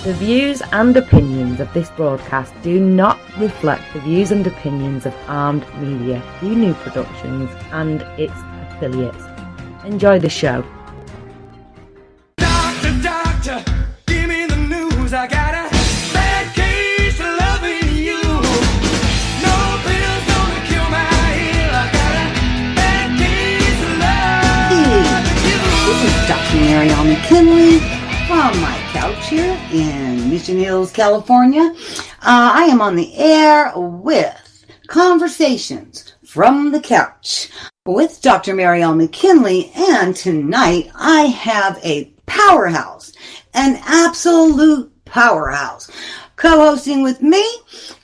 The views and opinions of this broadcast do not reflect the views and opinions of Armed Media, New Productions and its affiliates. Enjoy the show. Doctor, doctor, give me the news. I got a bad case of loving you. No pills gonna cure my ill. I got a bad case of loving you. This is Dr. Maryel McKinley from my couch here in Mission Hills, California. I am on the air with Conversations from the Couch with Dr. Maryel McKinley, and tonight I have a powerhouse, an absolute powerhouse. Co-hosting with me,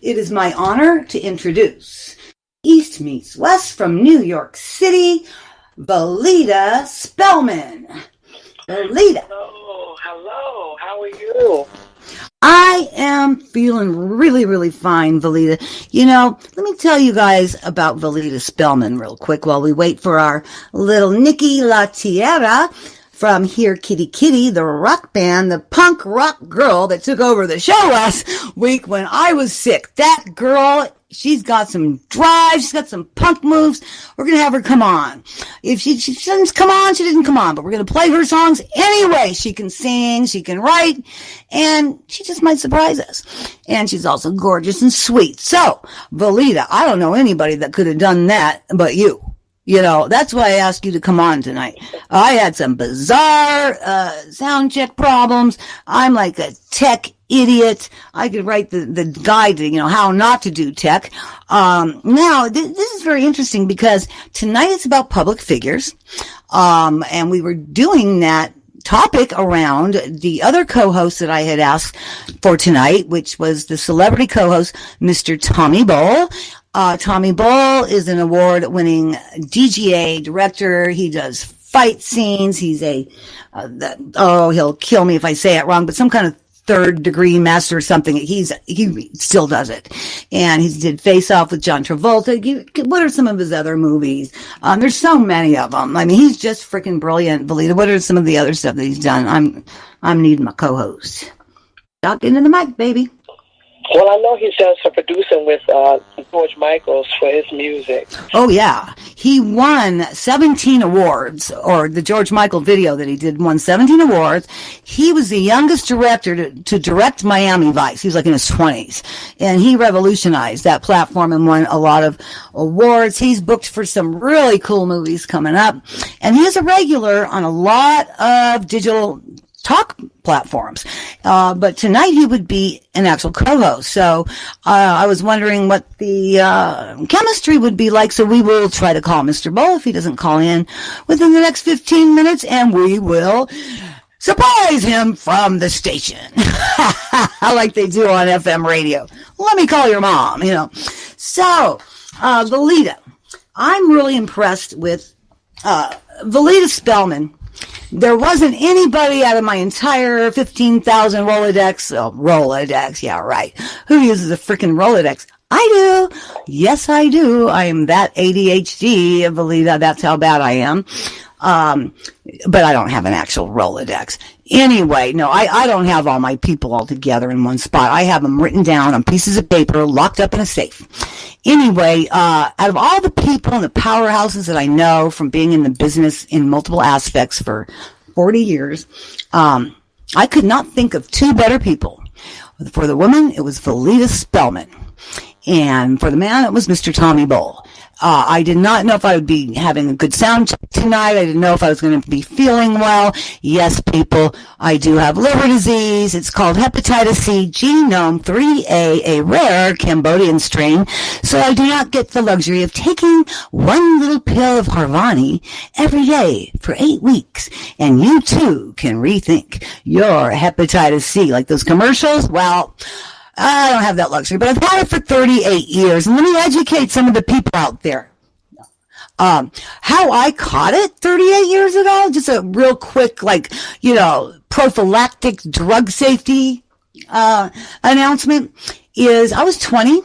it is my honor to introduce East meets West from New York City, Valida Spellman. Valida. Hello, how are you? I am feeling really, really fine, Valida. You know, let me tell you guys about Valida Spellman real quick while we wait for our little Nikki La Tierra from Here Kitty Kitty, the rock band, the punk rock girl that took over the show last week when I was sick. That girl, she's got some drive. She's got some punk moves. We're going to have her come on. If she doesn't come on, she didn't come on, but we're going to play her songs anyway. She can sing, she can write, and she just might surprise us. And she's also gorgeous and sweet. So, Valida, I don't know anybody that could have done that but you. You know, that's why I asked you to come on tonight. I had some bizarre sound check problems. I'm like a tech idiot. I could write the guide to, how not to do tech. Now, this is very interesting because tonight it's about public figures. And we were doing that topic around the other co-host that I had asked for tonight, which was the celebrity co-host, Mr. Tommy Bowl. Tommy Bowl is an award-winning DGA director. He does fight scenes. He's he'll kill me if I say it wrong, but some kind of third-degree master or something. He still does it. And he did Face Off with John Travolta. What are some of his other movies? There's so many of them. I mean, he's just freaking brilliant, Valida. What are some of the other stuff that he's done? I'm needing my co-host. Talk into the mic, baby. Well, I know he's done some producing with George Michael for his music. Oh, yeah. He won 17 awards, or the George Michael video that he did won 17 awards. He was the youngest director to direct Miami Vice. He was like in his 20s. And he revolutionized that platform and won a lot of awards. He's booked for some really cool movies coming up. And he is a regular on a lot of digital talk platforms. But tonight he would be an actual co-host. So, I was wondering what the, chemistry would be like. So we will try to call Mr. Bowl if he doesn't call in within the next 15 minutes, and we will surprise him from the station. Like they do on FM radio. Let me call your mom, So, Valida, I'm really impressed with, Valida Spellman. There wasn't anybody out of my entire 15,000 Rolodex, yeah, right, who uses a freaking Rolodex. I do. Yes, I do. I am that ADHD, Valida. That's how bad I am. But I don't have an actual Rolodex. Anyway, no, I don't have all my people all together in one spot. I have them written down on pieces of paper, locked up in a safe. Anyway, out of all the people and the powerhouses that I know from being in the business in multiple aspects for 40 years, I could not think of two better people. For the woman, it was Valida Spellman. And for the man, it was Mr. Tommy Bowl. I did not know if I would be having a good sound check tonight. I didn't know if I was going to be feeling well. Yes, people, I do have liver disease. It's called hepatitis C genome 3A, a rare Cambodian strain. So I do not get the luxury of taking one little pill of Harvani every day for 8 weeks. And you too can rethink your hepatitis C. Like those commercials? Well, I don't have that luxury, but I've had it for 38 years. And let me educate some of the people out there. How I caught it 38 years ago, just a real quick, prophylactic drug safety, announcement is I was 20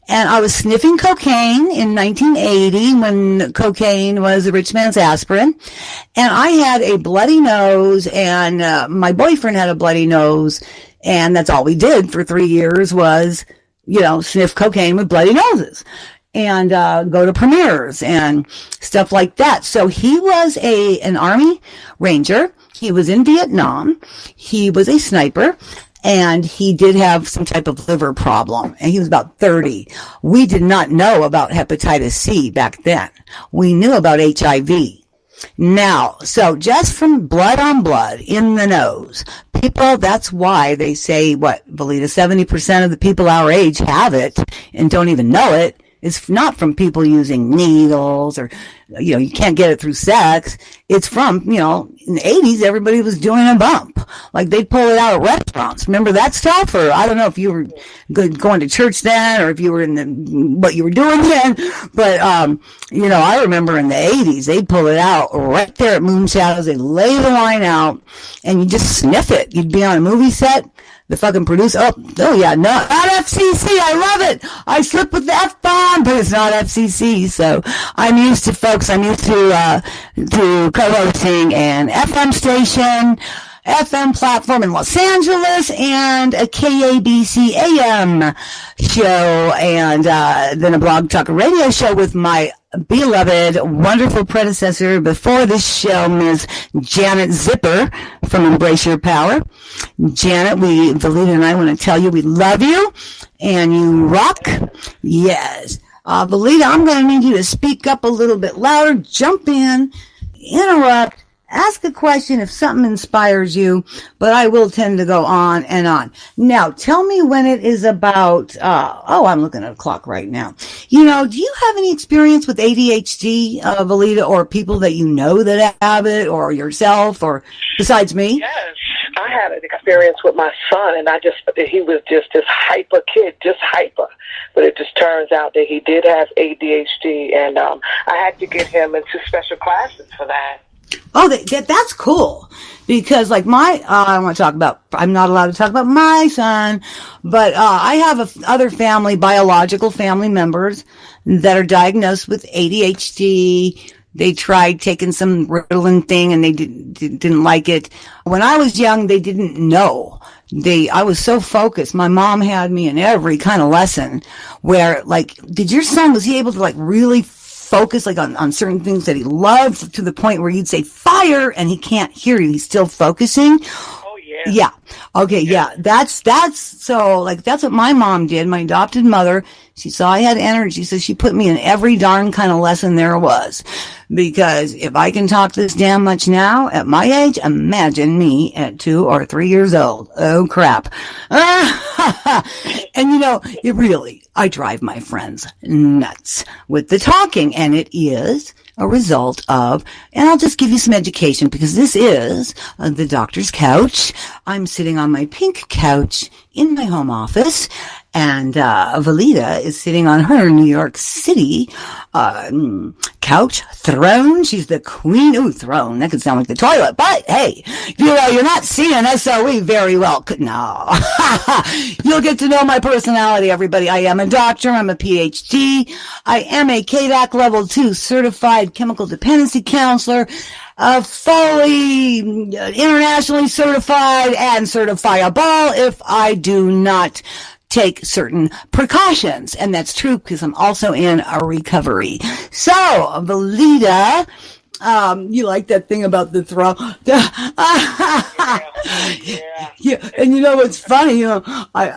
And I was sniffing cocaine in 1980 when cocaine was a rich man's aspirin. And I had a bloody nose, and my boyfriend had a bloody nose. And that's all we did for 3 years was, sniff cocaine with bloody noses and go to premieres and stuff like that. So he was an Army Ranger. He was in Vietnam. He was a sniper. And he did have some type of liver problem, and he was about 30. We did not know about hepatitis C back then. We knew about HIV. Now, so just from blood on blood in the nose, people, that's why they say, Valita, 70% of the people our age have it and don't even know it. It's not from people using needles or, you can't get it through sex. It's from, in the 80s, everybody was doing a bump. Like they'd pull it out at restaurants. Remember that stuff? Or I don't know if you were going to church then or if you were in what you were doing then. But, I remember in the 80s, they'd pull it out right there at Moon Shadows. They'd lay the line out and you just sniff it. You'd be on a movie set. The fucking producer, oh yeah, no, not FCC, I love it. I slip with the F-bomb, but it's not FCC, so I'm used to co-hosting an FM station, FM platform in Los Angeles, and a KABC AM show, and then a blog talk radio show with my beloved, wonderful predecessor before this show, Ms. Janet Zipper from Embrace Your Power. Janet, Valita and I want to tell you we love you and you rock. Yes. Valita, I'm going to need you to speak up a little bit louder, jump in, interrupt, ask a question if something inspires you, but I will tend to go on and on. Now, tell me when it is about, I'm looking at a clock right now. Do you have any experience with ADHD, Valita, or people that you know that have it, or yourself, or besides me? Yes, I had an experience with my son, and he was just this hyper kid, just hyper. But it just turns out that he did have ADHD, and I had to get him into special classes for that. Oh, that's cool. Because I'm not allowed to talk about my son, but I have other biological family members that are diagnosed with ADHD. They tried taking some Ritalin thing and they didn't like it. When I was young, they didn't know. I was so focused. My mom had me in every kind of lesson where, did your son, was he able to really focus on certain things that he loved to the point where you'd say fire and he can't hear you? He's still focusing. Oh yeah. Yeah. Okay. Yeah. That's what my mom did. My adopted mother, she saw I had energy. So she put me in every darn kind of lesson there was, because if I can talk this damn much now at my age, imagine me at 2 or 3 years old. Oh crap. And I drive my friends nuts with the talking, and it is a result of, and I'll just give you some education because this is the doctor's couch. I'm sitting on my pink couch in my home office, and Valita is sitting on her New York City couch throne. She's the queen. Ooh, throne. That could sound like the toilet, but hey, you're not seeing SOE very well. No. You'll get to know my personality, everybody. I am a doctor. I'm a PhD. I am a KDAC Level 2 certified chemical dependency counselor, fully internationally certified and certifiable if I do not take certain precautions. And that's true because I'm also in a recovery. So, Valita, you like that thing about the throw? Yeah. And it's funny,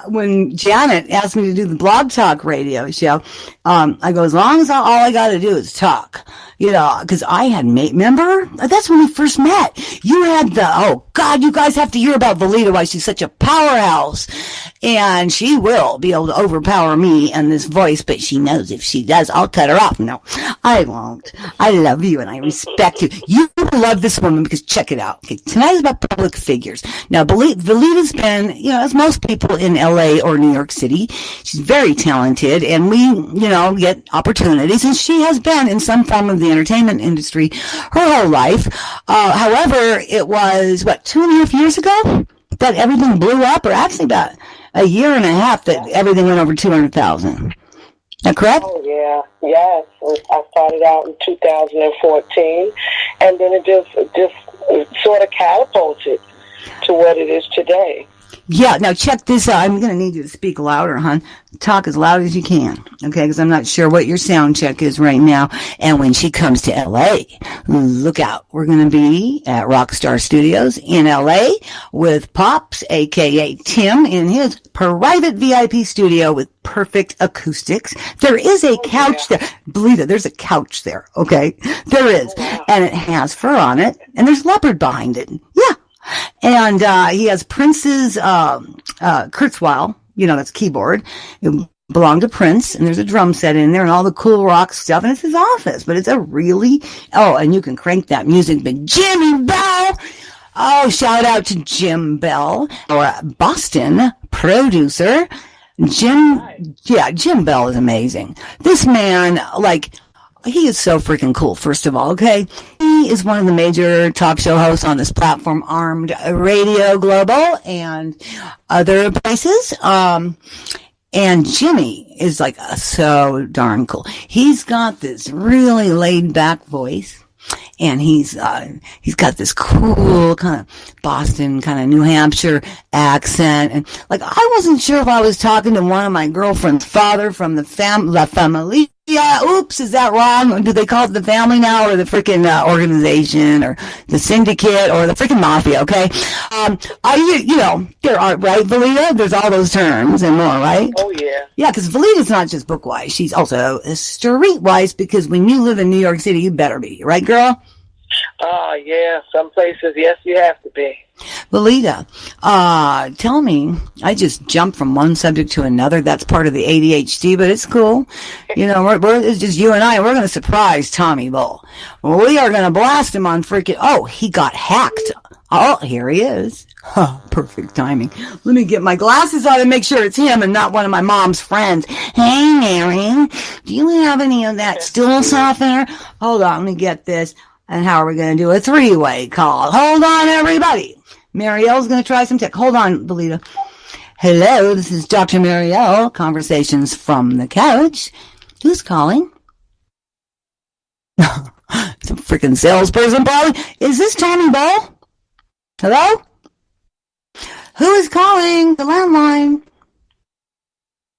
when Janet asked me to do the blog talk radio show, I go, as long as all I got to do is talk, because I had remember? That's when we first met. You had you guys have to hear about Valita, why she's such a powerhouse. And she will be able to overpower me and this voice, but she knows if she does, I'll cut her off. No, I won't. I love you and I respect you. You love this woman because check it out. Okay, tonight is about public figures. Now, Valita's been, as most people in LA or New York City, she's very talented and we, get opportunities, and she has been in some form of the entertainment industry her whole life. However, it was 2.5 years ago that everything blew up, or actually about a year and a half that everything went over 200,000. that correct? Oh, yeah. Yes. I started out in 2014, and then it just sort of catapulted to what it is today. Yeah, now check this out. I'm going to need you to speak louder, hon. Talk as loud as you can, okay? Because I'm not sure what your sound check is right now. And when she comes to L.A., look out. We're going to be at Rockstar Studios in L.A. with Pops, a.k.a. Tim, in his private VIP studio with perfect acoustics. There is a couch there. Believe it, there's a couch there, okay? There is. And it has fur on it, and there's leopard behind it. Yeah. And he has Prince's Kurzweil, that's keyboard. It belonged to Prince, and there's a drum set in there and all the cool rock stuff, and it's his office. But it's a really, and you can crank that music, but Jimmy Bell! Oh, shout out to Jim Bell, our Boston producer. Jim Bell is amazing. This man, he is so freaking cool, first of all, okay? He is one of the major talk show hosts on this platform, Armed Radio Global, and other places. And Jimmy is so darn cool. He's got this really laid back voice. And he's got this cool kind of Boston, kind of New Hampshire accent. And I wasn't sure if I was talking to one of my girlfriend's father from the La Familia. Oops, is that wrong? Do they call it the family now, or the freaking organization, or the syndicate, or the freaking mafia? Okay, there are, right, Valita? There's all those terms and more, right? Oh yeah, yeah. Because Valita's not just book wise; she's also street wise. Because when you live in New York City, you better be, right, girl? Yeah. Some places, yes, you have to be. Valita, tell me, I just jumped from one subject to another. That's part of the ADHD, but it's cool. It's just you and I, and we're going to surprise Tommy Bull. We are going to blast him on freaking, he got hacked. Oh, here he is. Perfect timing. Let me get my glasses on and make sure it's him and not one of my mom's friends. Hey, Mary, do you have any of that stool softener? Hold on, let me get this. And how are we going to do a three-way call? Hold on, everybody. Maryel's going to try some tech. Hold on, Belita. Hello, this is Dr. Maryel, Conversations from the Couch. Who's calling? Some freaking salesperson, probably. Is this Tommy Ball? Hello? Who is calling? The landline.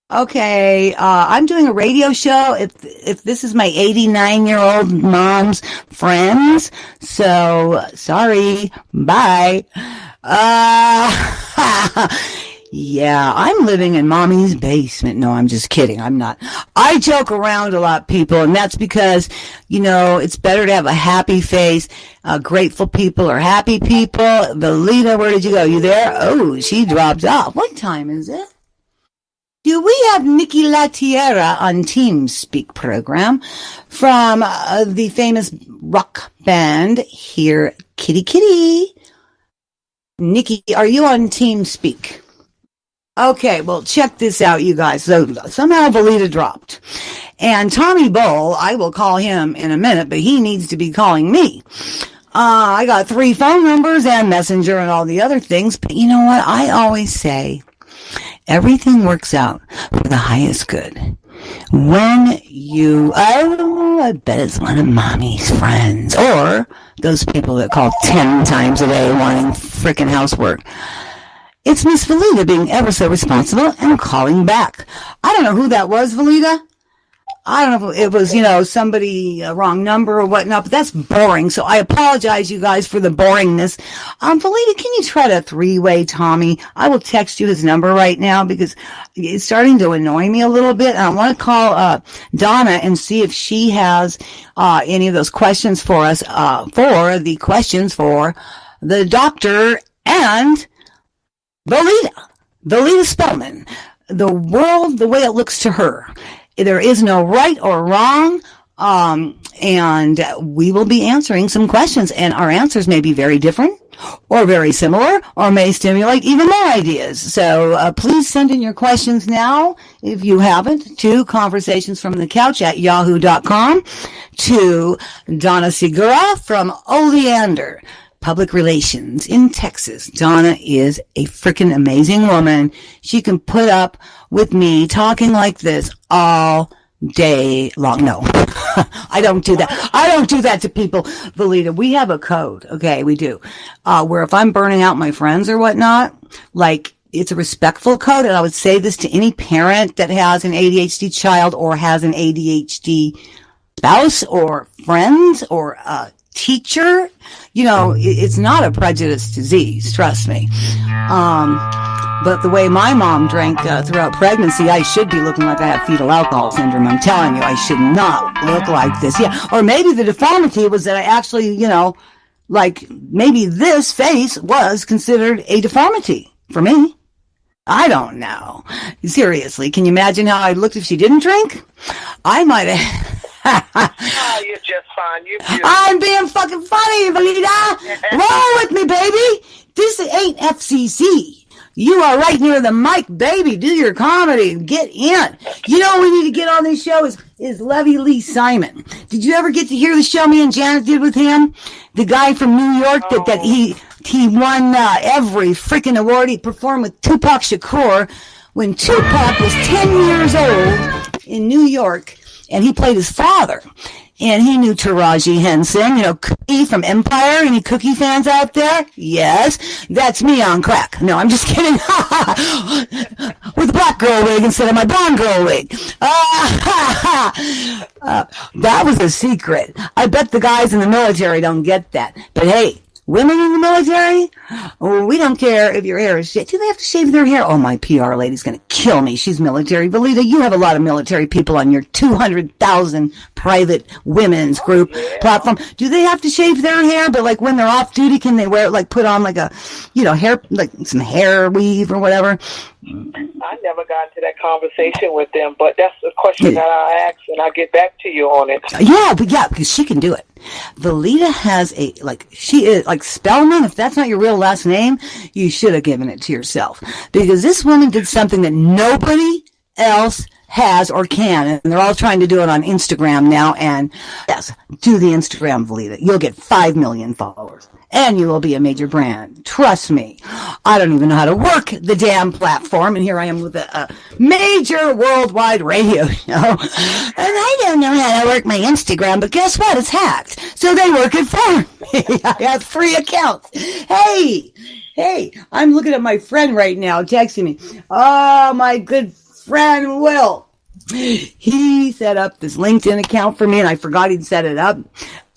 Okay, I'm doing a radio show. If this is my 89-year-old mom's friends, so sorry. Bye. Yeah, I'm living in mommy's basement. No, I'm just kidding. I'm not. I joke around a lot, people, and that's because, it's better to have a happy face. Grateful people or happy people. Valita, where did you go? You there? Oh, she dropped off. What time is it? Do we have Nikki Latierra on TeamSpeak program from the famous rock band Here Kitty Kitty? Nikki, are you on TeamSpeak? Okay, well, check this out, you guys. So somehow Valita dropped. And Tommy Bull, I will call him in a minute, but he needs to be calling me. I got 3 phone numbers and Messenger and all the other things, but you know what? I always say, everything works out for the highest good. When I bet it's one of mommy's friends, or those people that call 10 times a day wanting frickin' housework. It's Miss Valita being ever so responsible and calling back. I don't know who that was, Valita. I don't know if it was, somebody, a wrong number or whatnot, but that's boring. So I apologize, you guys, for the boringness. Valita, can you try to 3-way Tommy? I will text you his number right now because it's starting to annoy me a little bit. And I want to call, Donna and see if she has, any of those questions for us, for the questions for the doctor and Valita Spellman. The world, the way it looks to her. There is no right or wrong, and we will be answering some questions, and our answers may be very different or very similar or may stimulate even more ideas. So please send in your questions now, if you haven't, to conversationsfromthecouch@yahoo.com, to Donna Segura from Oleander Public Relations in Texas. Donna is a freaking amazing woman. She can put up with me talking like this all day long. No, I don't do that. I don't do that to people, Valita. We have a code. Okay, we do. Where if I'm burning out my friends or whatnot, like, it's a respectful code. And I would say this to any parent that has an ADHD child or has an ADHD spouse or friends or a teacher. You know, it's not a prejudice disease. Trust me. But the way my mom drank throughout pregnancy, I should be looking like I have fetal alcohol syndrome. I'm telling you, I should not look like this. Yeah. Or maybe the deformity was that I actually, you know, like maybe this face was considered a deformity for me. I don't know. Seriously, can you imagine how I looked if she didn't drink? I might have. Oh, you're just fine. You're beautiful. I'm being fucking funny, Valita. Roll with me, baby. This ain't FCC. You are right near the mic, baby. Do your comedy. Get in. You know we need to get on this show is Levy Lee Simon. Did you ever get to hear the show me and Janet did with him? The guy from New York that he won every freaking award. He performed with Tupac Shakur when Tupac was 10 years old in New York, and he played his father. And he knew Taraji Henson, you know, Cookie from Empire. Any Cookie fans out there? Yes. That's me on crack. No, I'm just kidding. With a black girl wig instead of my blonde girl wig. That was a secret. I bet the guys in the military don't get that. But hey, women in the military, we don't care if your hair is shaved. Do they have to shave their hair? Oh, my PR lady's going to kill me. She's military. Valita, you have a lot of military people on your 200,000 private women's group platform. Do they have to shave their hair? But like when they're off duty, can they wear, like put on like a, you know, hair, like some hair weave or whatever? I never got into that conversation with them, but that's a question that I ask, and I'll get back to you on it. Yeah, because she can do it. Valita has she is, like Spellman, if that's not your real last name, you should have given it to yourself. Because this woman did something that nobody else has or can, and they're all trying to do it on Instagram now, and yes, do the Instagram, Valita. You'll get 5 million followers. And you will be a major brand. Trust me. I don't even know how to work the damn platform. And here I am with a major worldwide radio show. And I don't know how to work my Instagram, but guess what? It's hacked. So they work it for me. I have 3 accounts. Hey, I'm looking at my friend right now texting me. Oh, my good friend Will. He set up this LinkedIn account for me, and I forgot he'd set it up.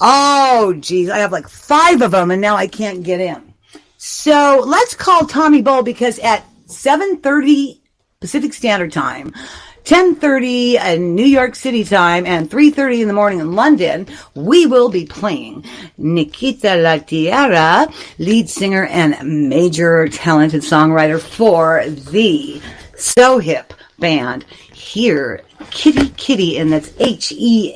Oh, geez, I have like 5 of them, and now I can't get in. So let's call Tommy Bowl, because at 7:30 Pacific Standard Time, 10:30 in New York City time, and 3:30 in the morning in London, we will be playing Nikita La Tierra, lead singer and major talented songwriter for the So Hip band Here Kitty, and that's HEARKITTY,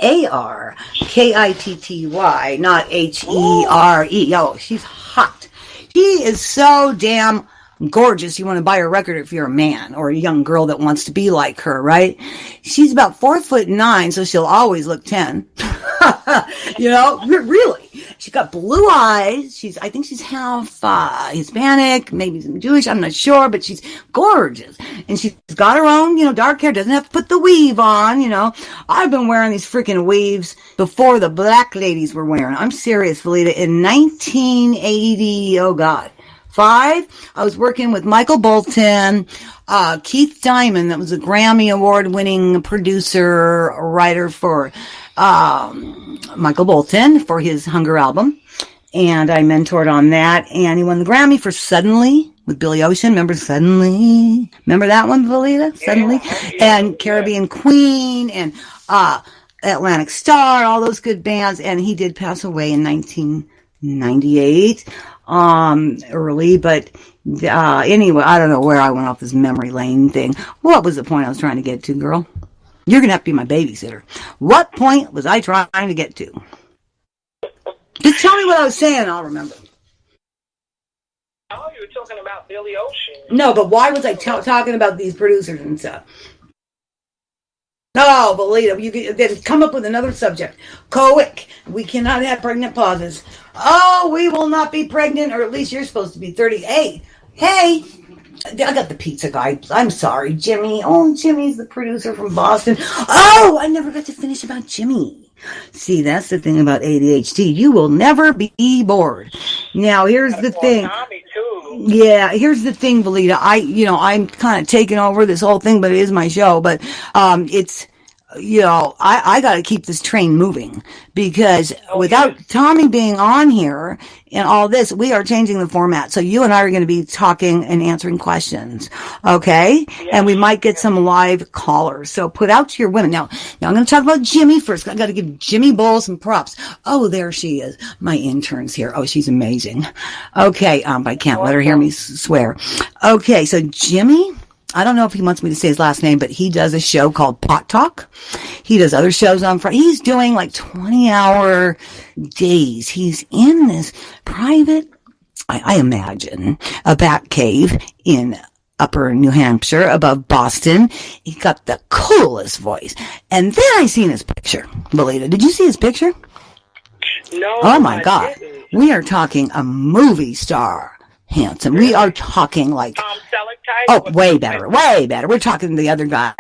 not HERE. Oh, she's hot. She is so damn gorgeous. You want to buy her record if you're a man or a young girl that wants to be like her, right? She's about 4'9", so she'll always look 10. You know, really. She's got blue eyes. I think she's half Hispanic, maybe some Jewish, I'm not sure, but she's gorgeous. And she's got her own, you know, dark hair, doesn't have to put the weave on, you know. I've been wearing these freaking weaves before the black ladies were wearing. I'm serious, Valita. In 1980, oh God, 5, I was working with Michael Bolton, Keith Diamond, that was a Grammy Award-winning producer, writer for Michael Bolton for his Hunger album. And I mentored on that. And he won the Grammy for Suddenly with Billy Ocean. Remember Suddenly? Remember that one, Valita? Suddenly? And Caribbean Queen and Atlantic Star, all those good bands. And he did pass away in 1998. Early, but anyway, I don't know where I went off this memory lane thing. What was the point I was trying to get to, girl? You're gonna have to be my babysitter. What point was I trying to get to? Just tell me what I was saying, I'll remember. Oh, you were talking about Billy Ocean. No, but why was I talking about these producers and stuff? No, Valita, you then come up with another subject. Quick. We cannot have pregnant pauses. Oh, we will not be pregnant, or at least you're supposed to be 38. Hey, I got the pizza guy. I'm sorry, Jimmy. Oh, Jimmy's the producer from Boston. Oh, I never got to finish about Jimmy. See, that's the thing about ADHD. You will never be bored. Now, here's the thing. Tommy too. Yeah, here's the thing, Valita. I'm kind of taking over this whole thing, but it is my show. But it's, I got to keep this train moving because without Tommy being on here and all this, we are changing the format. So you and I are going to be talking and answering questions. Okay. Yes. And we might get some live callers. So put out to your women. Now I'm going to talk about Jimmy first. I got to give Jimmy Bull some props. Oh, there she is. My intern's here. Oh, she's amazing. Okay. I can't let her hear me swear. Okay. So Jimmy, I don't know if he wants me to say his last name, but he does a show called Pot Talk. He does other shows on Friday. He's doing like 20-hour days. He's in this private, I imagine, a bat cave in upper New Hampshire above Boston. He got the coolest voice. And then I seen his picture. Belita, did you see his picture? No. Oh my God. We are talking a movie star. Handsome. We are talking like, way better. We're talking the other guy,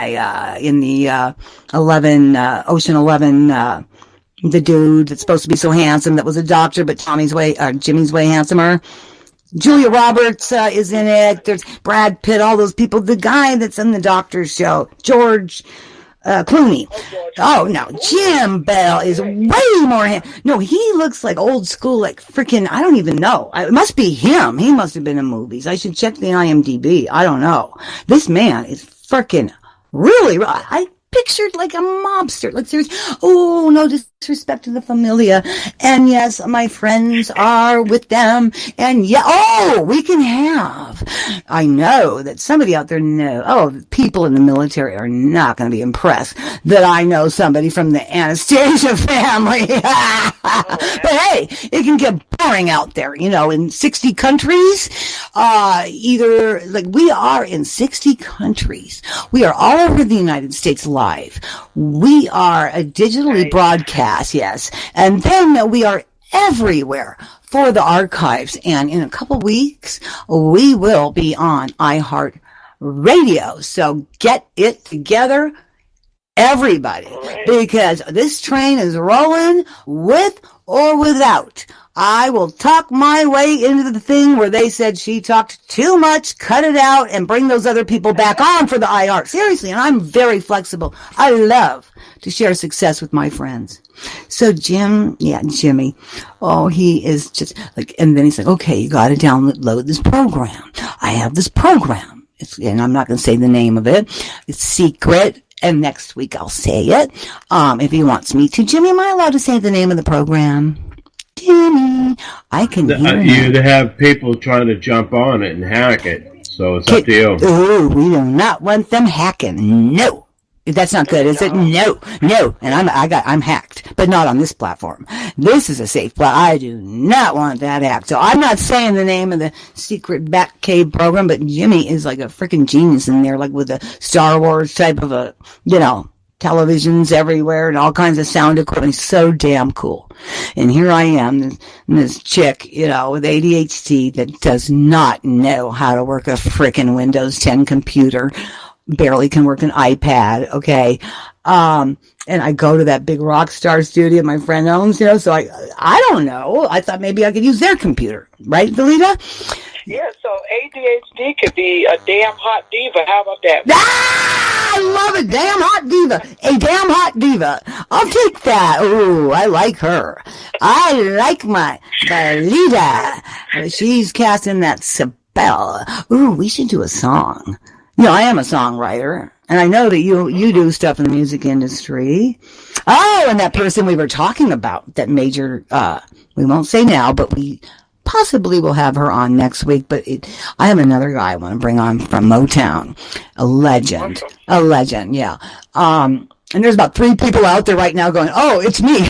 in the, Ocean 11, the dude that's supposed to be so handsome that was a doctor, but Jimmy's way handsomer. Julia Roberts, is in it. There's Brad Pitt, all those people. The guy that's in the doctor's show, George, Clooney. Oh, no. Jim Bell is way more no, he looks like old school, like freaking, I don't even know. It must be him. He must have been in movies. I should check the IMDb. I don't know. This man is freaking really, I pictured like a mobster. Like seriously. Oh, no disrespect to the familia. And yes, my friends are with them. And yeah, we can have. I know that somebody out there people in the military are not going to be impressed that I know somebody from the Anastasia family. But hey, it can get boring out there, in 60 countries. We are in 60 countries. We are all over the United States live. We are a digitally broadcast, yes. And then we are everywhere for the archives. And in a couple weeks, we will be on iHeart Radio. So get it together, everybody, because this train is rolling with or without. I will talk my way into the thing where they said she talked too much, cut it out, and bring those other people back on for the iHeart. Seriously, and I'm very flexible. I love to share success with my friends. So Jimmy, he is just like, and then he's like, okay, you got to download this program. I have this program. And I'm not going to say the name of it. It's secret. And next week I'll say it. If he wants me to. Jimmy, am I allowed to say the name of the program? Jimmy, I can hear you'd have people trying to jump on it and hack it. So it's up to you. Oh, we do not want them hacking. No. That's not good, is it? No. And I'm hacked, but not on this platform. This is a safe platform. I do not want that hacked. So I'm not saying the name of the secret Batcave program, but Jimmy is like a freaking genius in there, like with a Star Wars type of televisions everywhere and all kinds of sound equipment. He's so damn cool. And here I am, this chick, with ADHD that does not know how to work a frickin' Windows 10 computer. Barely can work an iPad, okay? And I go to that big rock star studio my friend owns, so I don't know. I thought maybe I could use their computer. Right, Valita? Yeah, so ADHD could be a damn hot diva. How about that? I love it. Damn hot diva. A damn hot diva. I'll take that. Ooh, I like her. I like my Valita. She's casting that spell. Ooh, we should do a song. I am a songwriter, and I know that you do stuff in the music industry. Oh, and that person we were talking about, that major, we won't say now, but we possibly will have her on next week. But I have another guy I want to bring on from Motown, a legend, yeah. And there's about 3 people out there right now going, oh, it's me.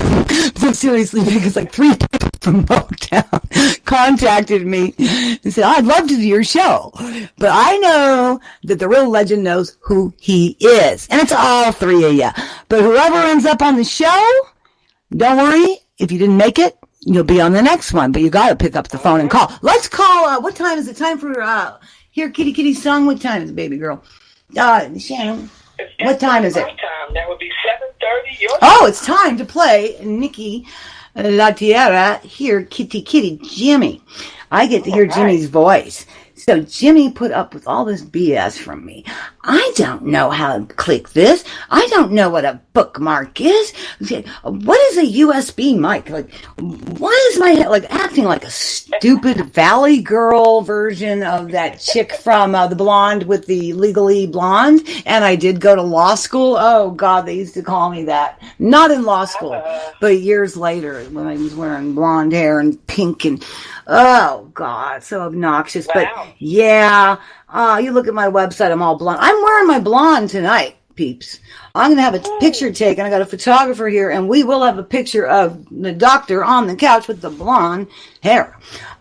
But seriously, because like 3 people from Motown contacted me and said, I'd love to do your show. But I know that the real legend knows who he is. And it's all 3 of you. But whoever ends up on the show, don't worry. If you didn't make it, you'll be on the next one. But you got to pick up the phone and call. Let's call, what time is it? Time for Here, kitty, kitty song. What time is it, baby girl? Shannon, what time is it? My time. That would be 7:30. Your time. Oh, it's time to play Nikki La Tierra. Here, kitty, kitty, Jimmy. I get to hear Jimmy's voice. So Jimmy put up with all this BS from me. I don't know how to click this. I don't know what a bookmark is. What is a USB mic? Like, why is my head like acting like a stupid Valley Girl version of that chick from the blonde with the Legally Blonde? And I did go to law school. Oh God, they used to call me that. Not in law school, but years later when I was wearing blonde hair and pink and oh God, so obnoxious. But yeah, you look at my website, I'm all blonde. I'm wearing my blonde tonight, peeps. I'm going to have a picture taken. I got a photographer here, and we will have a picture of the doctor on the couch with the blonde hair.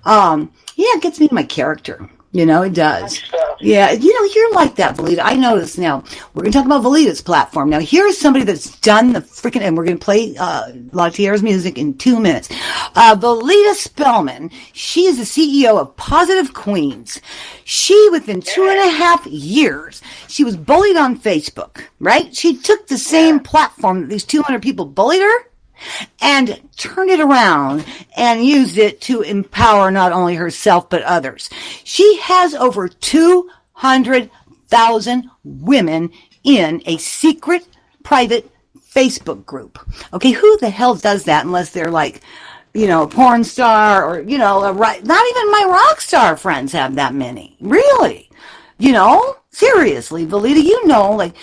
Yeah, it gets me to my character. You know, it does. Yeah, you know, you're like that, Valita. I notice now. We're going to talk about Valita's platform. Now, here's somebody that's done the freaking, and we're going to play La Tierra's music in 2 minutes. Valita Spellman, she is the CEO of Positive Queens. She, within 2.5 years, she was bullied on Facebook, right? She took the same platform that these 200 people bullied her and turned it around and used it to empower not only herself but others. She has over 200,000 women in a secret private Facebook group. Okay, who the hell does that unless they're like, you know, a porn star or, you know, not even my rock star friends have that many. Really? You know? Seriously, Valita, you know, like,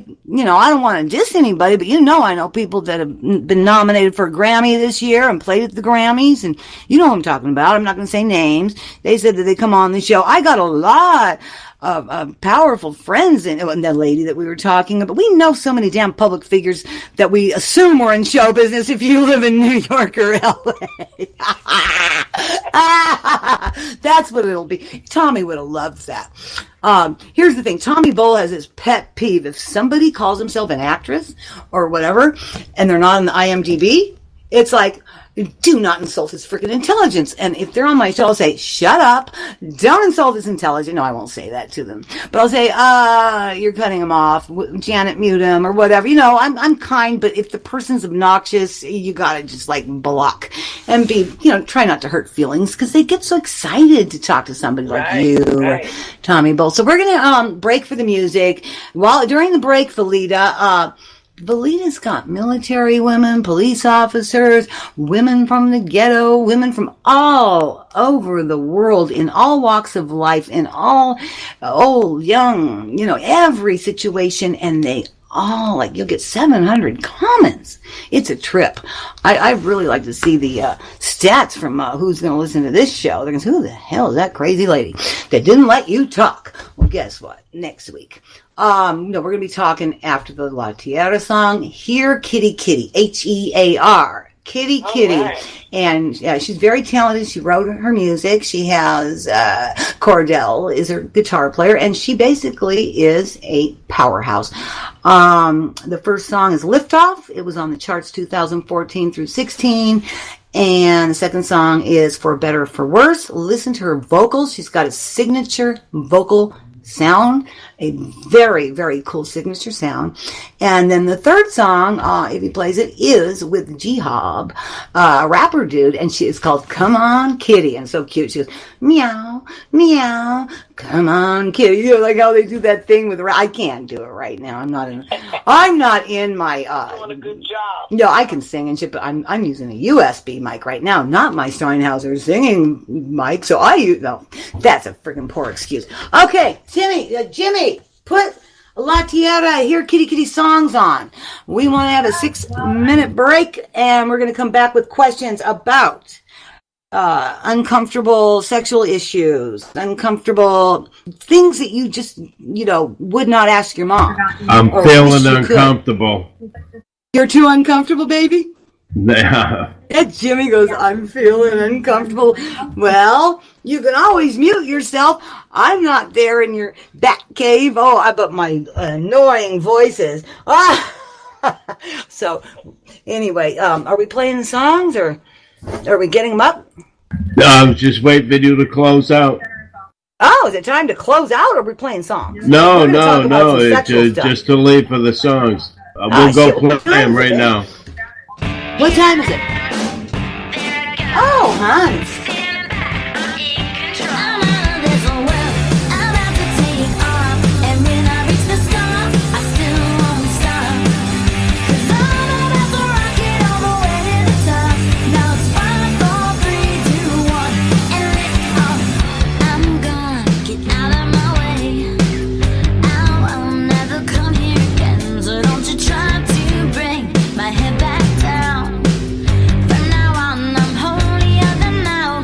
you know, I don't want to diss anybody, but you know, I know people that have been nominated for a Grammy this year and played at the Grammys, and you know what I'm talking about. I'm not going to say names. They said that they come on the show. I got a lot of powerful friends and the lady that we were talking about. We know so many damn public figures that we assume we're in show business if you live in New York or LA. That's what it'll be. Tommy would have loved that. Here's the thing. Tommy Bull has his pet peeve. If somebody calls himself an actress or whatever, and they're not on the IMDb, it's like, do not insult his freaking intelligence. And if they're on my show, I'll say, shut up. Don't insult his intelligence. No, I won't say that to them. But I'll say, you're cutting him off. Janet, mute him or whatever. You know, I'm kind, but if the person's obnoxious, you gotta just like block and be, you know, try not to hurt feelings because they get so excited to talk to somebody like you or Tommy Bull. So we're gonna, break for the music. During the break, Valita's got military women, police officers, women from the ghetto, women from all over the world in all walks of life, in all old, young, you know, every situation, and they all, like, you'll get 700 comments. It's a trip. I really like to see the stats from who's going to listen to this show. They're going to say, who the hell is that crazy lady that didn't let you talk? Well, guess what? Next week. No, we're going to be talking after the La Tierra song. Hear Kitty Kitty, Hear. Kitty Kitty. Right. And she's very talented. She wrote her music. She has Cordell is her guitar player, and she basically is a powerhouse. The first song is Liftoff. It was on the charts 2014 through 16. And the second song is For Better or For Worse. Listen to her vocals. She's got a signature vocal sound, a very, very cool signature sound. And then the third song, if he plays it, is with G-Hob, a rapper dude, and it's called Come On Kitty, and so cute. She goes, meow, meow, come on kitty. You know, like how they do that thing with I can't do it right now. I'm not in my doing a good job. No, I can sing and shit, but I'm using a USB mic right now, not my Steinhauser singing mic, so that's a freaking poor excuse. Okay, Jimmy, put La Tierra, Hear Kitty Kitty songs on. We want to have a 6-minute break, and we're going to come back with questions about uncomfortable sexual issues, uncomfortable things that you just, would not ask your mom. I'm feeling uncomfortable. You're too uncomfortable, baby? Yeah. And Jimmy goes, I'm feeling uncomfortable. Well, you can always mute yourself. I'm not there in your bat cave. But my annoying voices. So, anyway, are we playing the songs or are we getting them up? I was just waiting for you to close out. Oh, is it time to close out, or are we playing songs? No, We're gonna no, talk about no. some It's sexual stuff. just to leave for the songs. We'll go shit, what play them time is right it? now. What time is it? Oh, honey. My head back down. From now on, I'm holier than thou.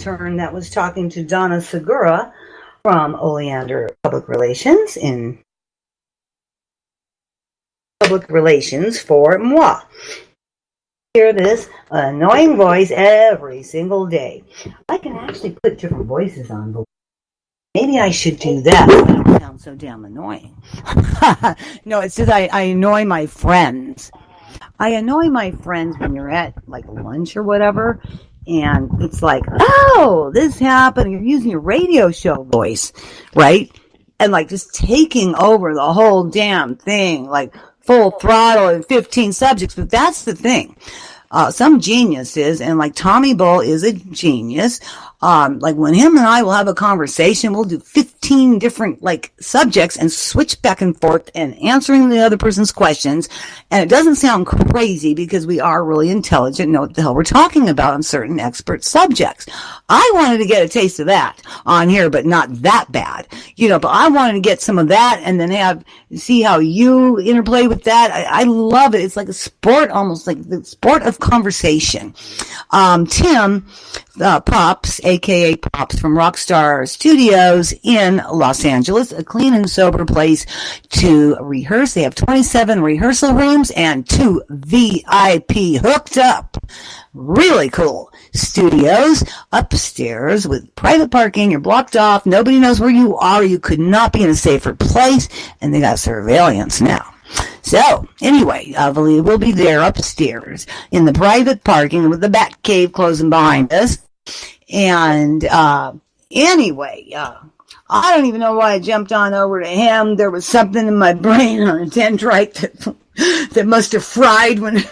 intern that was talking to Donna Segura from Oleander Public Relations in Public Relations for moi. Hear this annoying voice every single day. I can actually put different voices on, but maybe I should do that so I don't sound so damn annoying. No, it's just I annoy my friends. I annoy my friends when you're at like lunch or whatever, and it's like, oh, this happened. You're using your radio show voice, right? And like just taking over the whole damn thing, like full throttle and 15 subjects. But that's the thing. Some geniuses, and like Tommy Bull is a genius. Like when him and I will have a conversation, we'll do 15 different like subjects and switch back and forth and answering the other person's questions. And it doesn't sound crazy because we are really intelligent and know what the hell we're talking about on certain expert subjects. I wanted to get a taste of that on here, but not that bad, but I wanted to get some of that and then see how you interplay with that. I love it. It's like a sport, almost like the sport of conversation. Tim, Pops, aka Pops from Rockstar Studios in Los Angeles, a clean and sober place to rehearse. They have 27 rehearsal rooms and 2 VIP hooked up. Really cool studios upstairs with private parking. You're blocked off. Nobody knows where you are. You could not be in a safer place. And they got surveillance now. So, anyway, we'll be there upstairs in the private parking with the Bat Cave closing behind us. And anyway, I don't even know why I jumped on over to him. There was something in my brain on a dendrite that must have fried when...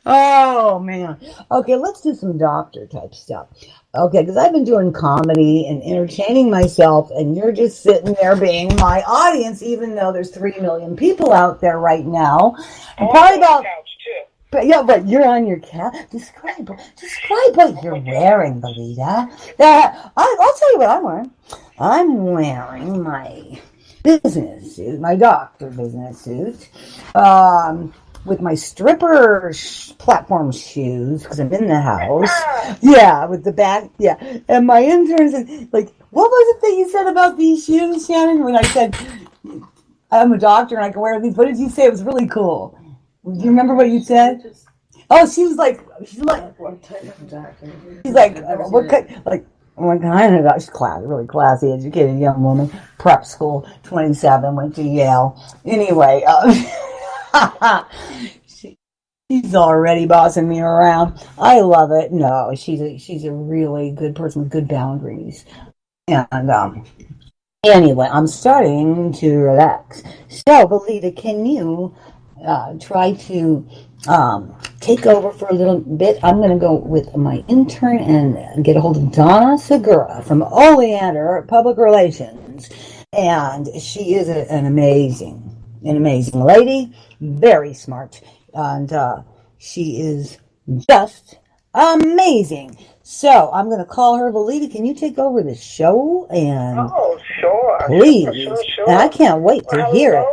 Oh, man. Okay, let's do some doctor type stuff. Okay, because I've been doing comedy and entertaining myself, and you're just sitting there being my audience, even though there's 3 million people out there right now. And probably about... But yeah, but you're on your couch. Describe what you're wearing, Belita. I'll tell you what I'm wearing. I'm wearing my business suit, my doctor business suit, with my stripper platform shoes because I'm in the house. Yeah, with the back. Yeah, and my intern said, like, what was it that you said about these shoes, Shannon? When I said I'm a doctor and I can wear these, what did you say? It was really cool. Do you remember what you said? Oh, she's like, what type of doctor? She's like, what kind? Like, what kind of doctor? She's classy, really classy, educated young woman. Prep school, 27, went to Yale. Anyway, she's already bossing me around. I love it. No, she's a really good person with good boundaries. And anyway, I'm starting to relax. So, Belita, can you try to take over for a little bit? I'm going to go with my intern and get a hold of Donna Segura from Oleander Public Relations. And she is an amazing lady, very smart, and she is just amazing. So I'm going to call her. Belita, can you take over the show? And oh, sure. Please. Sure. And I can't wait to hear it.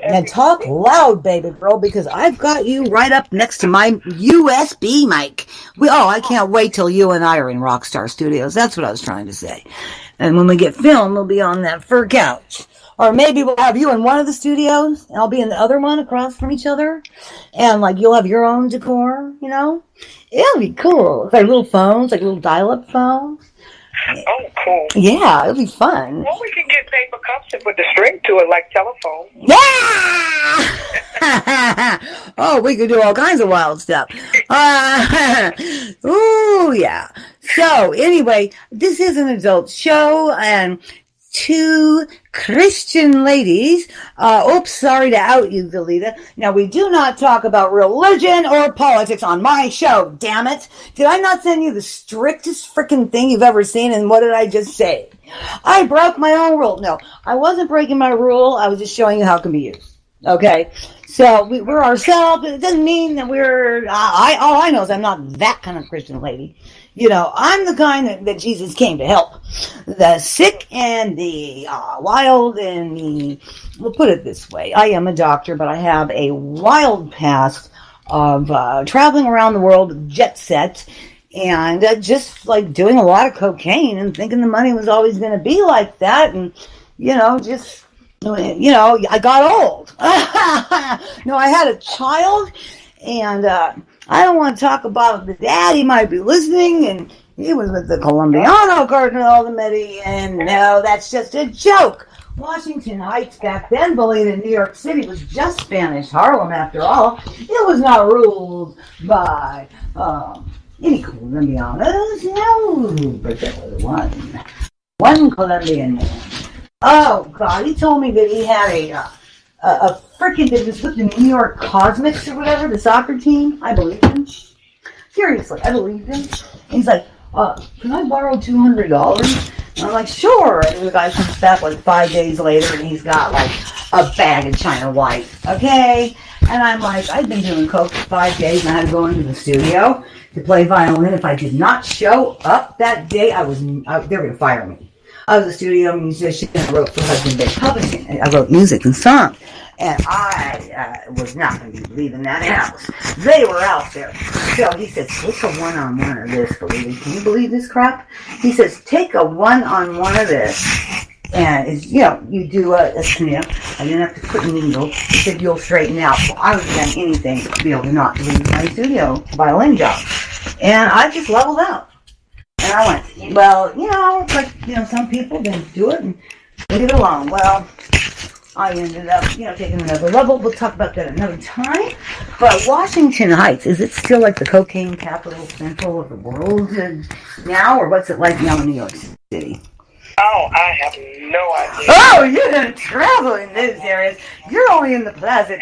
And talk loud, baby girl, because I've got you right up next to my USB mic. I can't wait till you and I are in Rockstar Studios. That's what I was trying to say. And when we get filmed, we'll be on that fur couch. Or maybe we'll have you in one of the studios, and I'll be in the other one across from each other. And, like, you'll have your own decor, It'll be cool. It's like little phones, like little dial-up phones. Oh, cool. Yeah, it'll be fun. Well, we can get paper cups and put the string to it like telephone. Yeah! Oh, we could do all kinds of wild stuff. Ooh, yeah. So, anyway, this is an adult show, and 2 Christian ladies. Oops, sorry to out you, Belita. Now, we do not talk about religion or politics on my show, damn it. Did I not send you the strictest freaking thing you've ever seen, and what did I just say? I broke my own rule. No, I wasn't breaking my rule. I was just showing you how it can be used. Okay? So, we're ourselves. It doesn't mean that we're... all I know is I'm not that kind of Christian lady. I'm the kind that Jesus came to help. The sick and the wild and we'll put it this way. I am a doctor, but I have a wild past of traveling around the world, jet set, and just like doing a lot of cocaine and thinking the money was always going to be like that, and I got old. No, I had a child, and I don't want to talk about the dad. He might be listening, and he was with the Colombiano Cardinal de Medellin. No, that's just a joke. Washington Heights back then, believed in New York City, was just Spanish Harlem after all. It was not ruled by any Colombianos. No, but there was one Colombian man. Oh God, he told me that he had a freaking, that was with the New York Cosmics or whatever, the soccer team. I believed him. Seriously, I believed him. He's like, can I borrow $200? And I'm like, sure. And the guy comes back like 5 days later, and he's got like a bag of China White. Okay? And I'm like, I've been doing coke for 5 days, and I had to go into the studio to play violin. If I did not show up that day, they were going to fire me. I was a studio musician. I wrote for Hudson Bay Publishing. I wrote music and songs. And I was not going to be leaving that house. They were out there. So he says, take a one-on-one of this, Felipe. Can you believe this crap? He says, take a one-on-one of this. And, you do a snip. I didn't have to put a needle. He said, you'll straighten out. Well, I was doing anything to be able to not leave my studio violin job. And I just leveled out. And I went, well, some people then do it and leave it alone. Well, I ended up, taking another level. We'll talk about that another time. But Washington Heights, is it still like the cocaine capital central of the world now? Or what's it like now in New York City? Oh, I have no idea. Oh, you didn't travel in those areas. You're only in the plaza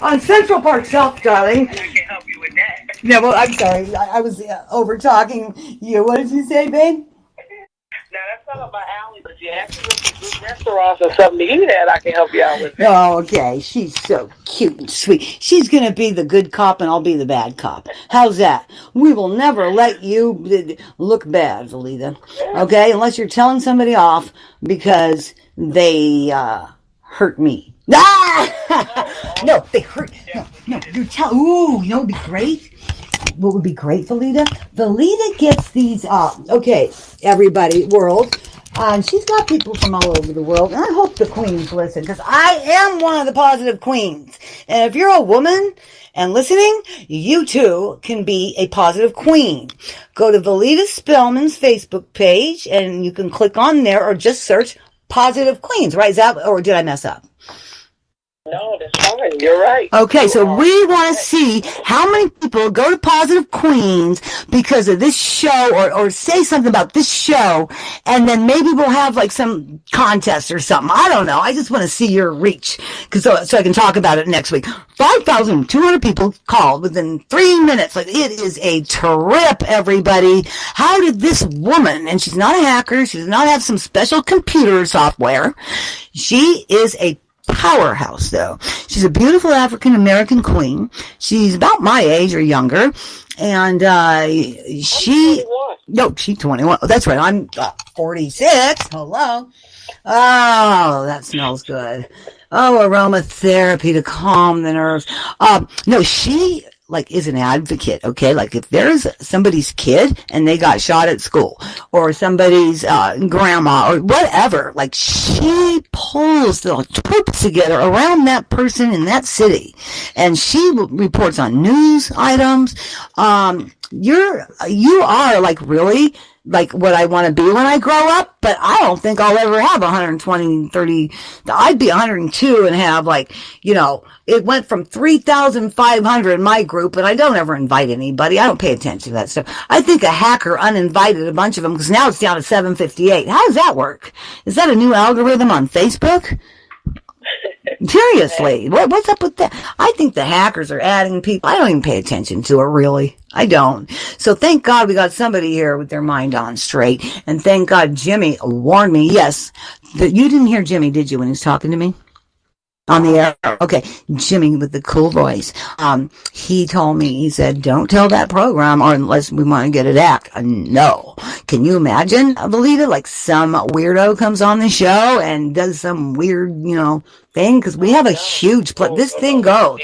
on Central Park South, darling. I can help you with that. No, well, I'm sorry. I was over talking you. What did you say, babe? Now, that's not up my alley, but if you have to look at good restaurants or something to eat at, I can help you out with that. Oh, okay. She's so cute and sweet. She's going to be the good cop and I'll be the bad cop. How's that? We will never let you look bad, Valida. Okay? Unless you're telling somebody off because they hurt me. Ah! No, they hurt. No, you tell. Ooh, you know what would be great? What would be great, Valida? Valida gets these, okay, everybody, world. And she's got people from all over the world. And I hope the queens listen, because I am one of the positive queens. And if you're a woman and listening, you too can be a positive queen. Go to Valida Spellman's Facebook page, and you can click on there or just search Positive Queens, right? Is that, or did I mess up? No, that's fine. You're right. Okay, so we want to see how many people go to Positive Queens because of this show or say something about this show, and then maybe we'll have like some contest or something. I don't know. I just want to see your reach so I can talk about it next week. 5,200 people called within 3 minutes. Like, it is a trip, everybody. How did this woman, and she's not a hacker, she does not have some special computer software. She is a powerhouse, though. She's a beautiful African-American queen. She's about my age or younger. And she's 21. Oh, that's right. I'm 46. Hello. Oh, that smells good. Oh, aromatherapy to calm the nerves. No, she is an advocate, okay? Like, if there's somebody's kid and they got shot at school, or somebody's grandma, or whatever, like, she pulls the troops together around that person in that city, and she reports on news items. You are like really like what I want to be when I grow up, but I don't think I'll ever have 120, 30. I'd be 102 and have it went from 3,500 in my group, and I don't ever invite anybody. I don't pay attention to that stuff. I think a hacker uninvited a bunch of them because now it's down to 758. How does that work? Is that a new algorithm on Facebook? Seriously, what's up with that? I think the hackers are adding people. I don't even pay attention to it, really. I don't. So thank God we got somebody here with their mind on straight. And thank God Jimmy warned me. Yes, you didn't hear Jimmy, did you, when he was talking to me? On the air. Okay. Jimmy with the cool voice. He told me, he said, don't tell that program or unless we want to get it back. No. Can you imagine, Belita? Like some weirdo comes on the show and does some weird, thing? Because we have a huge, this thing goes.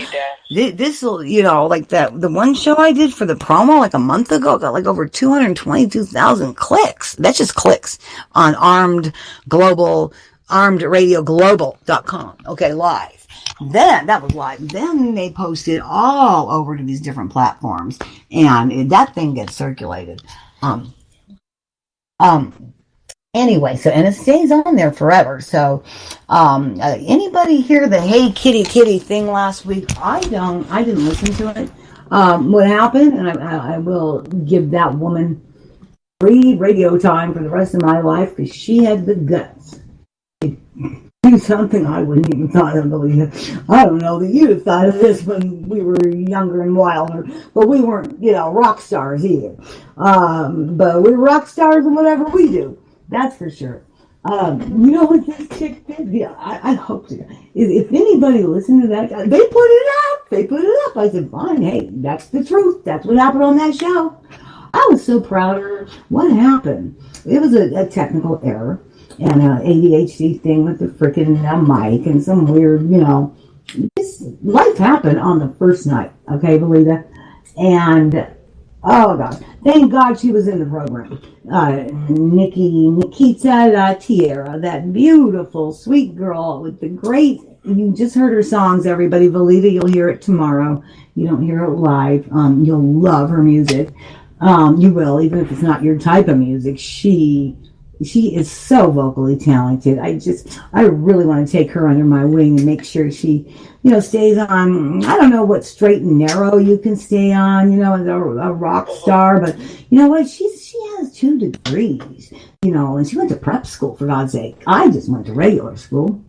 This will, like the one show I did for the promo like a month ago got like over 222,000 clicks. That's just clicks on armedradioglobal.com. Okay, live. Then, that was live. Then they posted all over to these different platforms. And that thing gets circulated. Anyway, and it stays on there forever. So, anybody hear the Hey Kitty Kitty thing last week? I didn't listen to it. What happened, and I will give that woman free radio time for the rest of my life because she had the guts to do something I wouldn't even thought of. I don't know that you'd have thought of this when we were younger and wilder, but we weren't, rock stars either. But we're rock stars in whatever we do. That's for sure. You know what this chick did? Yeah, I hope to. If anybody listened to that, they put it up. I said, fine, hey, that's the truth. That's what happened on that show. I was so proud of her. What happened? It was a technical error and an ADHD thing with the freaking mic and some weird, this life happened on the first night. Okay, Belita? And oh, God. Thank God she was in the program. Nikita Tierra, that beautiful, sweet girl with the great, you just heard her songs, everybody. Valita, you'll hear it tomorrow. You don't hear it live. You'll love her music. You will, even if it's not your type of music. She is so vocally talented. I really want to take her under my wing and make sure she, stays on, I don't know what straight and narrow you can stay on, as a rock star, but you know what? She has 2 degrees, and she went to prep school, for God's sake. I just went to regular school.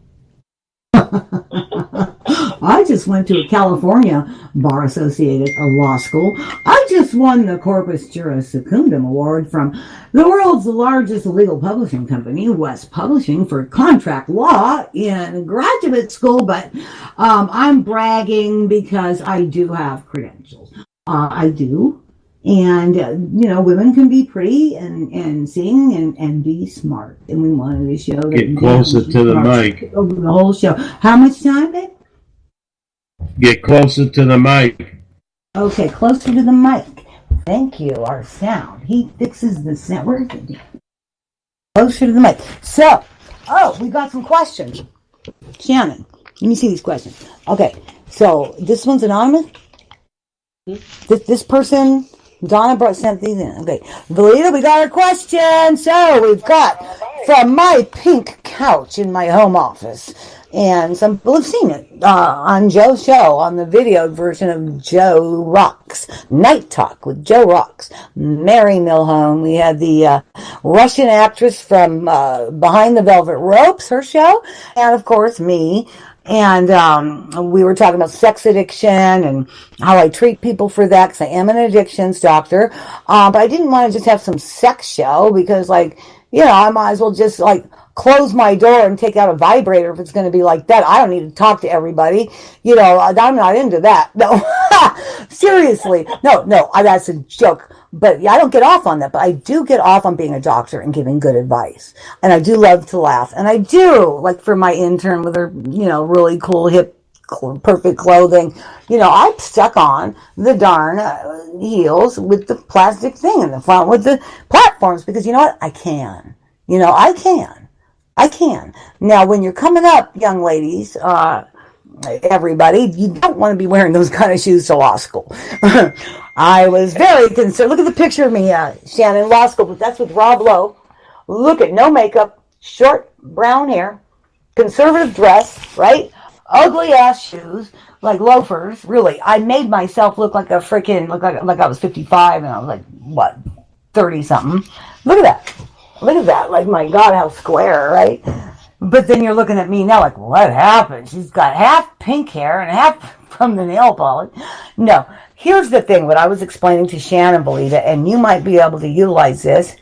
I just went to a California Bar Associated law school. I just won the Corpus Juris Secundum Award from the world's largest legal publishing company, West Publishing, for contract law in graduate school. But I'm bragging because I do have credentials. I do. And, women can be pretty and sing and be smart. And we wanted to show that. Get closer to the mic. Over the whole show. How much time, babe? Get closer to the mic. Okay, closer to the mic. Thank you, our sound. He fixes the sound. Where is it? Closer to the mic. So, we got some questions. Shannon, let me see these questions. Okay, so this one's anonymous? This person... Donna sent these in. Okay. Valita, we got our question. So we've got from my pink couch in my home office. And some people have seen it on Joe's show, on the video version of Joe Rocks. Night Talk with Joe Rocks. Mary Milhone. We had the Russian actress from Behind the Velvet Ropes, her show. And, of course, me. And we were talking about sex addiction and how I treat people for that because I am an addictions doctor. But I didn't want to just have some sex show because, I might as well just, close my door and take out a vibrator if it's going to be like that. I don't need to talk to everybody. I'm not into that. No, seriously. No, that's a joke. But I don't get off on that. But I do get off on being a doctor and giving good advice. And I do love to laugh. And I do, for my intern with her, really cool, hip, perfect clothing. I'm stuck on the darn heels with the plastic thing in the front with the platforms because you know what? I can. I can. Now, when you're coming up, young ladies, everybody, you don't want to be wearing those kind of shoes to law school. I was very concerned. Look at the picture of me, Shannon, law school, but that's with Rob Lowe. Look at no makeup, short brown hair, conservative dress, right? Ugly ass shoes, like loafers, really. I made myself look like a freaking, like I was 55 and I was 30 something. Look at that. My God, how square, right? But then you're looking at me now what happened? She's got half pink hair and half from the nail polish. No, here's the thing, what I was explaining to Shannon, Belita, and you might be able to utilize this.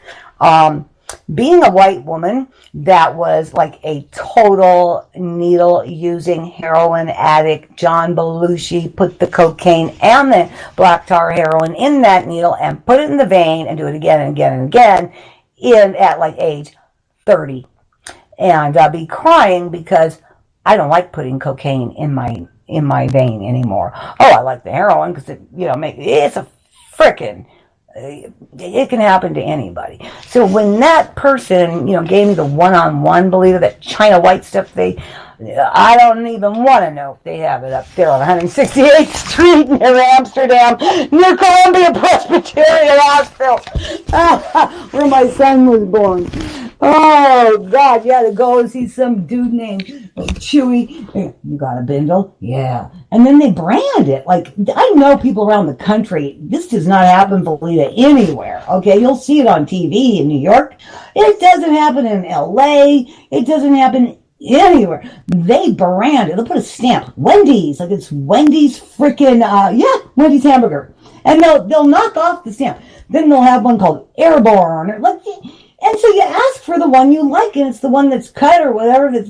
being a white woman that was like a total needle-using heroin addict, John Belushi put the cocaine and the black tar heroin in that needle and put it in the vein and do it again and again and again at like age 30. And I'll be crying because I don't like putting cocaine in my vein anymore. Oh, I like the heroin because it's a frickin', it can happen to anybody. So when that person, gave me the one-on-one, believe it, that China White stuff, I don't even want to know if they have it up there on 168th Street near Amsterdam, near Columbia Presbyterian Hospital, where my son was born. Oh, God, yeah, to go and see some dude named Chewy. Hey, you got a bindle? Yeah. And then they brand it. Like, I know people around the country, this does not happen, Valita, anywhere. Okay, you'll see it on TV in New York. It doesn't happen in L.A. It doesn't happen anywhere. They brand it. They'll put a stamp. Wendy's. Like, it's Wendy's freaking, Wendy's hamburger. And they'll knock off the stamp. Then they'll have one called Airborne. And so you ask for the one you like, and it's the one that's cut or whatever. That's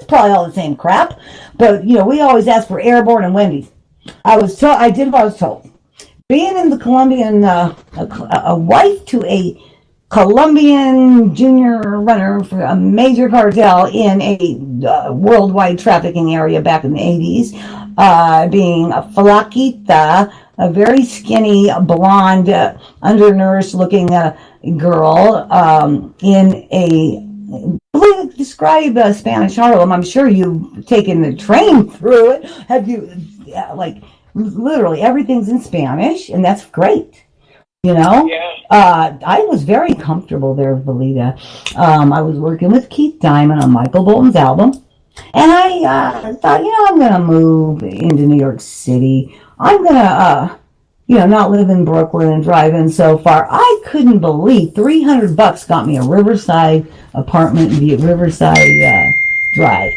probably all the same crap. But, we always ask for Airborne and Wendy's. I did what I was told. Being in the Colombian, a wife to a Colombian junior runner for a major cartel in a worldwide trafficking area back in the 80s, being a flaquita, a very skinny, blonde, undernourished looking girl in a, describe Spanish Harlem. I'm sure you've taken the train through it. Have you, literally everything's in Spanish, and that's great. Yeah. I was very comfortable there, Valita. I was working with Keith Diamond on Michael Bolton's album, and I thought, I'm going to move into New York City. I'm going to, not live in Brooklyn and drive in so far. I couldn't believe $300 got me a Riverside apartment via Riverside Drive.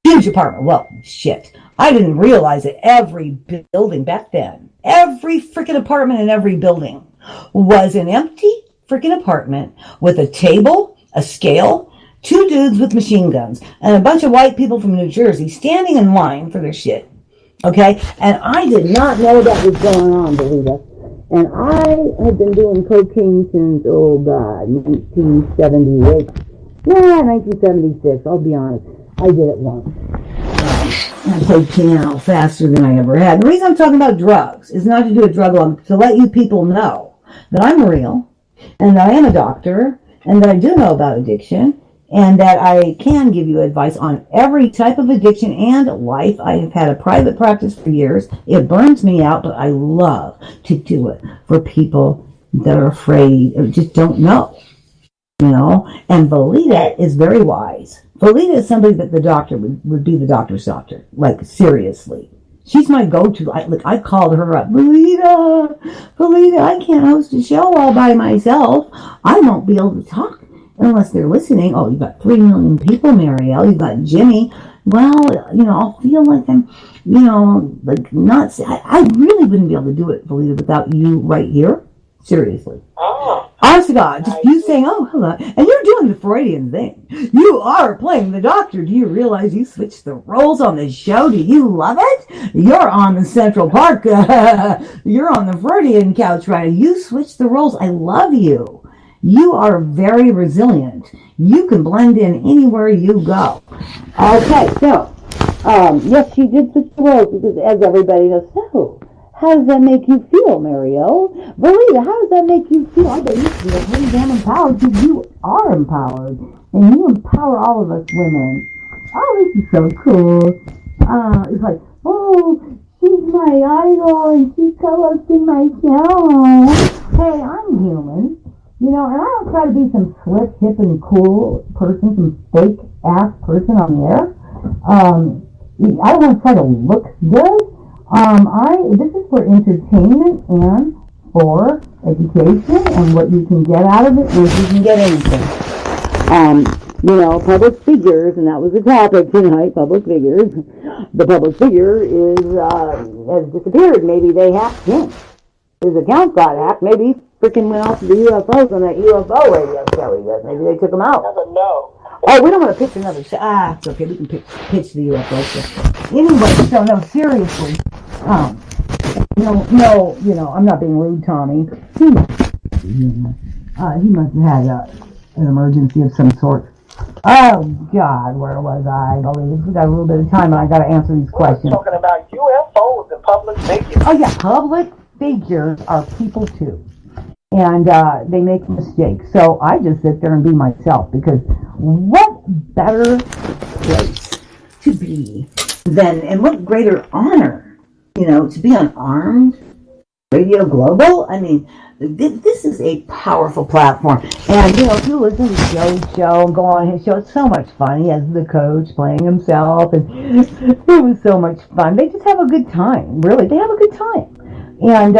Huge apartment. Well, shit. I didn't realize that every building back then, every freaking apartment in every building was an empty freaking apartment with a table, a scale, two dudes with machine guns, and a bunch of white people from New Jersey standing in line for their shit. Okay? And I did not know that was going on, believe it. And I have been doing cocaine since, 1978. Yeah, 1976, I'll be honest. I did it once. I played piano faster than I ever had. The reason I'm talking about drugs is not to do a drug lump, to let you people know that I'm real, and that I am a doctor, and that I do know about addiction, and that I can give you advice on every type of addiction and life. I have had a private practice for years. It burns me out, but I love to do it for people that are afraid or just don't know. And Valita is very wise. Valita is somebody that the doctor would be the doctor's doctor. Like, seriously. She's my go-to. I called her up. Valita, I can't host a show all by myself. I won't be able to talk unless they're listening. Oh, you've got 3 million people, Maryel. You've got Jimmy. Well, I'll feel like I'm, nuts. I really wouldn't be able to do it, Valita, without you right here. Seriously. Oh. Honest to God, just you saying, oh, hello. And you're doing the Freudian thing. You are playing the doctor. Do you realize you switched the roles on the show? Do you love it? You're on the Central Park. You're on the Freudian couch right now. You switched the roles. I love you. You are very resilient. You can blend in anywhere you go. Okay, so, yes, she did switch the roles because, as everybody knows, so, how does that make you feel, Maryel? Valita, how does that make you feel? I bet you feel pretty damn empowered because you are empowered. And you empower all of us women. Oh, this is so cool. It's like, oh, she's my idol and she's co-hosting my show. Hey, I'm human. And I don't try to be some slick, hip, and cool person, some fake-ass person on the air. I don't want to try to look good. This is for entertainment and for education and what you can get out of it, and if you can get anything. Public figures, and that was the topic tonight, public figures. The public figure has disappeared. Maybe they hacked him. His account got hacked. Maybe freaking went off to the UFOs on that UFO radio show he does. Maybe they took him out. Never know. Oh, we don't want to pitch another show. It's okay. We can pitch the UFO show. Anyway, so no, seriously. No, I'm not being rude, Tommy. He must have had an emergency of some sort. Oh, God, where was I? We got a little bit of time, and I got to answer these questions. We're talking about UFOs and public figures. Oh, yeah, public figures are people, too. And they make mistakes. So I just sit there and be myself, because what better place to be than, and what greater honor, to be on Armed Radio Global? I mean, this is a powerful platform. And, if you listen to Joe's show and go on his show, it's so much fun. He has the coach playing himself, and it was so much fun. They just have a good time. Really, they have a good time. And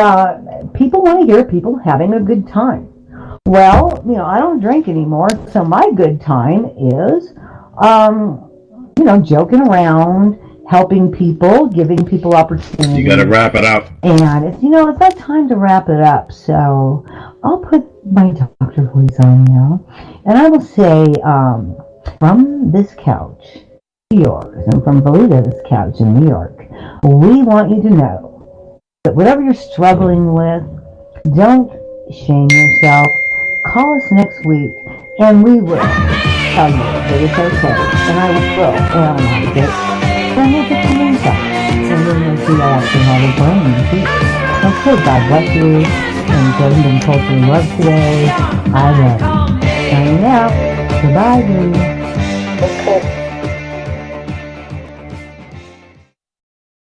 people want to hear people having a good time. Well, I don't drink anymore, so my good time is, joking around, helping people, giving people opportunities. You got to wrap it up. And it's that time to wrap it up. So I'll put my doctor voice on now, and I will say, from this couch to yours, and from Belita's couch in New York, we want you to know that whatever you're struggling with, don't shame yourself. Call us next week, and we will tell you that it's okay, and I will analyze it. Then we'll get some insight, and then we'll see actually how we're playing. Okay, God bless you, and Jordan and culturally loved today. I love you. Signing out. Goodbye, dude. Okay.